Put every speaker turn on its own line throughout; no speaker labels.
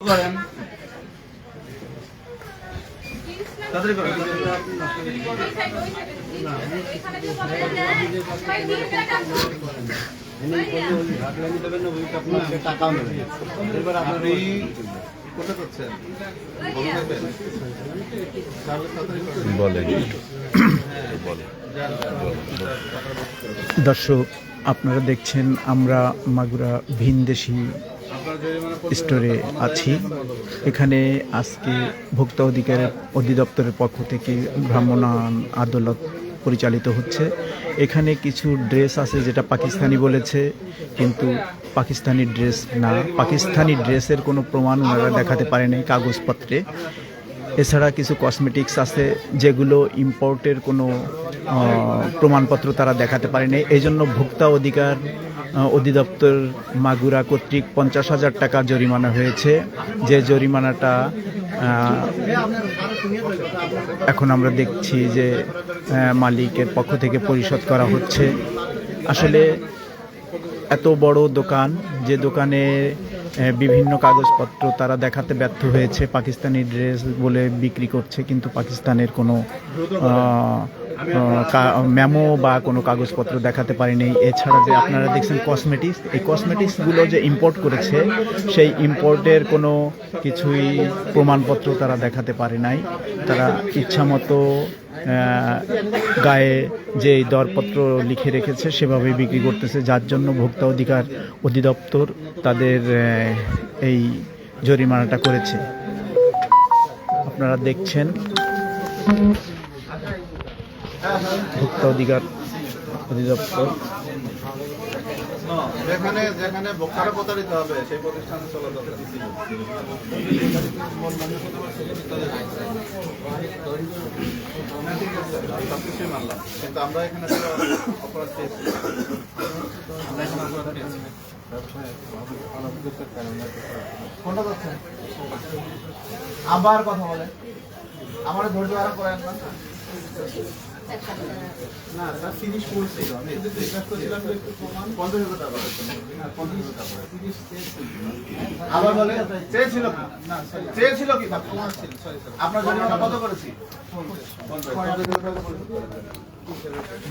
করেন তাড়াতাড়ি করেন। আপনি কোথা করছেন
বলেন। দর্শক, আপনারা দেখছেন আমরা মাগুরা ভিনদেশি স্টোরে আছি। এখানে আজকে ভোক্তা অধিকার অধিদপ্তরের পক্ষ থেকে ভ্রাম্যমাণ আদালত পরিচালিত হচ্ছে। এখানে কিছু ড্রেস আছে যেটা পাকিস্তানি বলেছে, কিন্তু পাকিস্তানি ড্রেস না। পাকিস্তানি ড্রেসের কোনো প্রমাণ ওনারা দেখাতে পারেনি কাগজপত্রে। এছাড়া কিছু কসমেটিক্স আছে যেগুলো ইম্পোর্টের কোনো প্রমাণপত্র তারা দেখাতে পারেনি। এই জন্য ভোক্তা অধিকার অধিদপ্তর মাগুরা কর্তৃক 50,000 টাকা জরিমানা হয়েছে। যে জরিমানাটা এখন আমরা দেখছি যে মালিকের পক্ষ থেকে পরিশোধ করা হচ্ছে। আসলে এত বড় দোকান, যে দোকানে বিভিন্ন কাগজপত্র তারা দেখাতে ব্যর্থ হয়েছে, পাকিস্তানি ড্রেস বলে বিক্রি করছে, কিন্তু পাকিস্তানের কোনো মেমো বা কোনো কাগজপত্র দেখাতে পারেনি। এছাড়া যে আপনারা দেখছেন কসমেটিক্স, এই কসমেটিক্সগুলো যে ইম্পোর্ট করেছে সেই ইম্পোর্টের কোনো কিছুই প্রমাণপত্র তারা দেখাতে পারে নাই। তারা ইচ্ছামতো গায়ে যে দরপত্র লিখে রেখেছে সেভাবেই বিক্রি করতেছে, যার জন্য ভোক্তা অধিকার অধিদপ্তর তাদের এই জরিমানাটা করেছে। আপনারা দেখছেন ভোক্তা অধিকার অধিদপ্তর।
যেখানে যেখানে ভোক্তারা প্রতারিত হবে সেই প্রতিষ্ঠানে চলা দরকার। সবকিছুই মানলাম, কিন্তু আমরা এখানে অপরাধ পেয়েছি। কোনটা করছেন? আবার কথা বলে আমার ধৈর্য আরাম করেন না। না স্যার, ফিনিশ করছিল। আমি জিজ্ঞাসা করছিলাম যে 50,000 টাকা। আবার বলে চেয়েছিল কি? না চেয়েছিল কি? আপনার জরিমানা কত করেছি?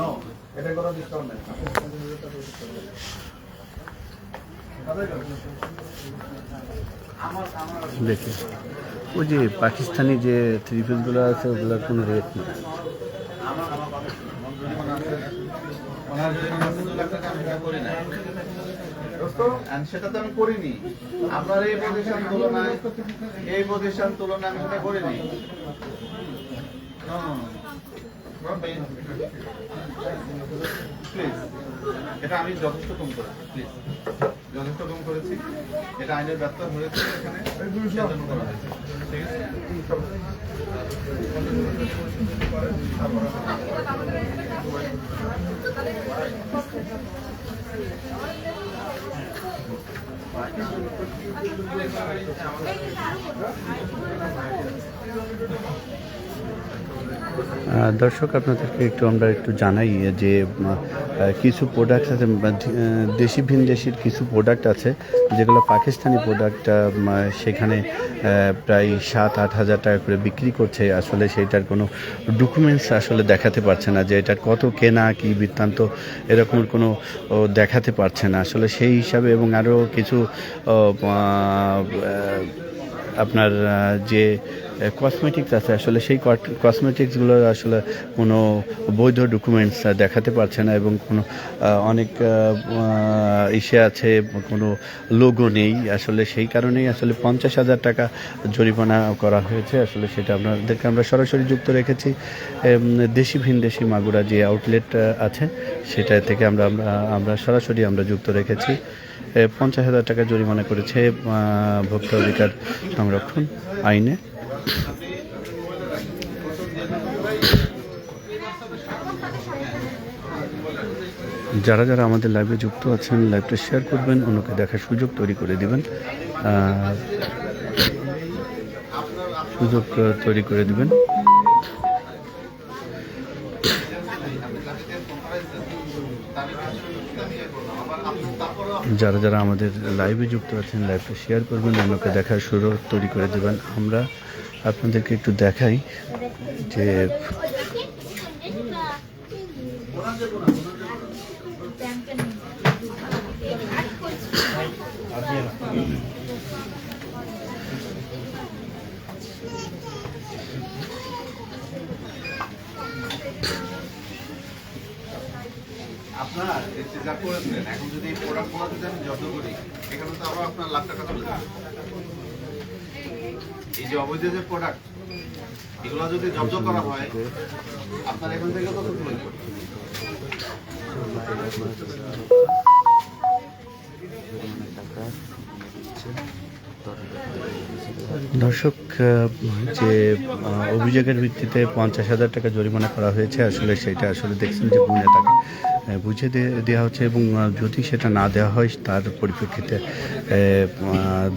নো, এটা কোনো ডিসকাউন্ট নেই।
দেখে ওই যে পাকিস্তানি যে থ্রি পিসগুলো আছে ওগুলোর কোনো রেট নেই।
সেটা তো আমি করিনি। আপনার এই প্রতিষ্ঠান তুলনায় আমি সেটা করিনি। প্লিজ, এটা আমি যথেষ্ট কম করেছি। প্লিজ, যথেষ্ট কম করেছি। এটা আইনের ব্যর্থ হয়েছে এখানে, সেজন্য করা হয়েছে। ঠিক আছে?
দর্শক, আপনাদেরকে আমরা একটু জানাই যে কিছু প্রোডাক্ট আছে, দেশি ভিনদেশির কিছু প্রোডাক্ট আছে যেগুলো পাকিস্তানি প্রোডাক্ট সেখানে প্রায় 7-8 হাজার টাকা করে বিক্রি করছে। আসলে সেইটার কোনো ডকুমেন্টস আসলে দেখাতে পারছে না যে এটার কত কেনা কি বৃত্তান্ত, এরকমের কোনো দেখাতে পারছে না আসলে সেই হিসাবে। এবং আরও কিছু আপনার যে কসমেটিক্স আছে, আসলে সেই কসমেটিক্সগুলো আসলে কোনো বৈধ ডকুমেন্টস দেখাতে পারছে না, এবং কোনো অনেক ইসে আছে, কোনো লোগো নেই। আসলে সেই কারণেই আসলে 50,000 টাকা জরিমানা করা হয়েছে। আসলে সেটা আপনাদেরকে আমরা সরাসরি যুক্ত রেখেছি দেশি ভিনদেশি মাগুরা যে আউটলেট আছে সেটা থেকে আমরা সরাসরি যুক্ত রেখেছি। 50,000 টাকা জরিমানা করেছে ভোক্তা অধিকার সংরক্ষণ আইনে। যারা যারা আমাদের লাইভে যুক্ত আছেন, লাইভটা শেয়ার করবেন, অন্যকে দেখার সুযোগ তৈরি করে দিবেন,
যারা যারা আমাদের লাইভে যুক্ত আছেন লাইভটা শেয়ার করবেন, অন্যকে দেখার সুযোগ তৈরি করে দেবেন। আমরা আপনাদেরকে একটু দেখাই যে
আপনার যা করেছেন এখন যদি এই প্রোডাক্টগুলো যদি আমি জব্দ করি এখানে তো আরো আপনার লাখ টাকা চলে যাবে। এই যে অবৈধ যে প্রোডাক্ট এগুলো যদি জব্দ করা হয় আপনার এখান থেকে কত তুলে দেবে?
দর্শক, যে অভিযোগের ভিত্তিতে 50,000 টাকা জরিমানা করা হয়েছে, আসলে সেটা আসলে দেখছেন যে গুণে তাকে বুঝে দেওয়া হচ্ছে এবং যদি সেটা না দেওয়া হয় তার পরিপ্রেক্ষিতে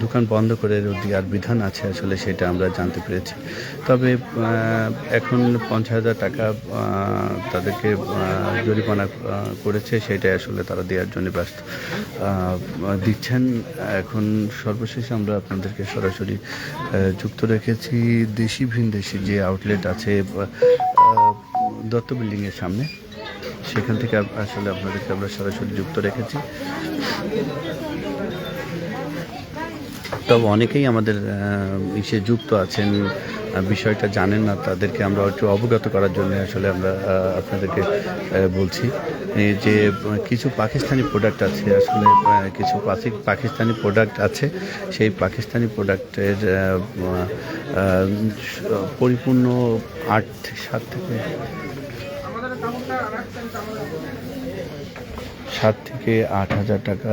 দোকান বন্ধ করে দেওয়ার বিধান আছে, আসলে সেটা আমরা জানতে পেরেছি। তবে এখন 50,000 টাকা তাদেরকে জরিমানা করেছে, সেটাই আসলে তারা দেওয়ার জন্য ব্যস্ত দিচ্ছেন। এখন সর্বশেষ আমরা আপনাদেরকে সরাসরি যুক্ত রেখেছি দেশি ভিনদেশি যে আউটলেট আছে দত্ত বিল্ডিংয়ের সামনে, সেখান থেকে আসলে আপনাদেরকে আমরা সরাসরি যুক্ত রেখেছি। তবে অনেকেই আমাদের ইসে যুক্ত আছেন, বিষয়টা জানেন না, তাদেরকে আমরা একটু অবগত করার জন্য আসলে আমরা আপনাদেরকে বলছি যে কিছু পাকিস্তানি প্রোডাক্ট আছে, আসলে কিছু পাকিস্তানি প্রোডাক্ট আছে, সেই পাকিস্তানি প্রোডাক্টের পরিপূর্ণ 7 থেকে 8,000 টাকা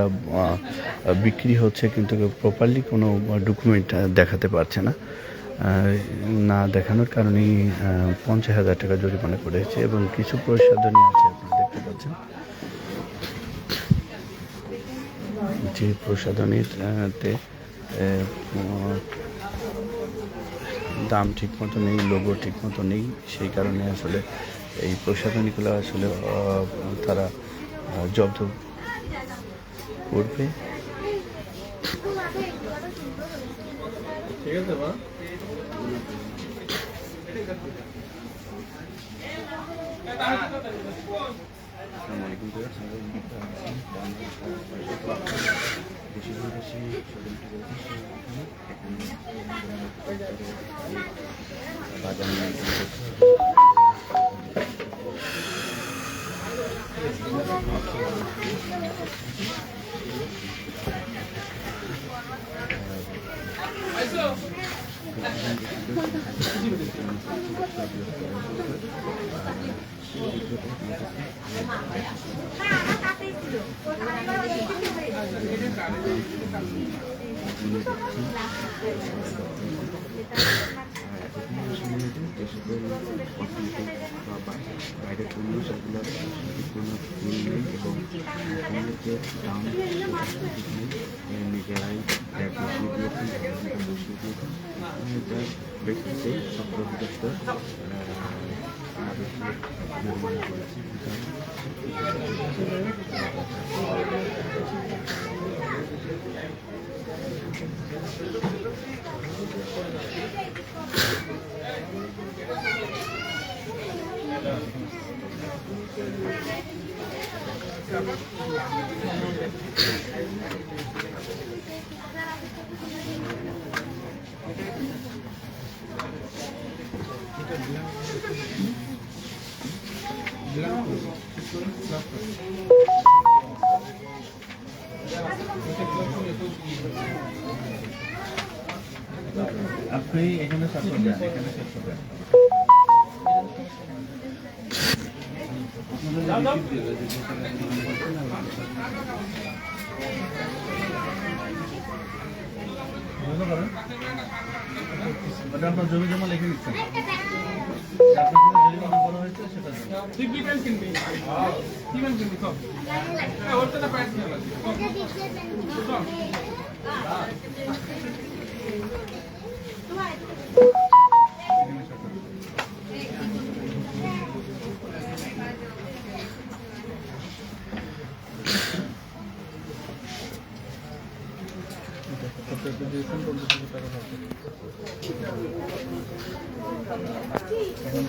বিক্রি হচ্ছে, কিন্তু প্রপারলি কোনো ডকুমেন্ট দেখাতে পারছে না। না দেখানোর কারণেই 50,000 টাকা জরিমানা করেছে এবং কিছু প্রসাধনী আছে, আপনারা দেখতে পাচ্ছেন যে প্রসাধনীতে দাম ঠিকমতো নেই, লোগো ঠিকমতো নেই, সেই কারণে আসলে এই প্রসাধনীগুলো আসলে তারা জব্দ করবে। ঠিক আছে বা বাইরের পণ্য সেগুলো কোনো ফুল নেই এবং পণ্যের যে দাম নিজেরাই বসিয়ে দিয়েছেন, বসিয়ে দিয়েছেন, যার ব্যক্তিতে সত্র অধিদপ্তর নির্মাণ করেছে। আপনি এখানে শেষ করবেন, এখানে শেষ করবেন। আপনার জমি জমা লিখে দিচ্ছেন, আপনার জরিমানা করা হয়েছে সেটা
এখন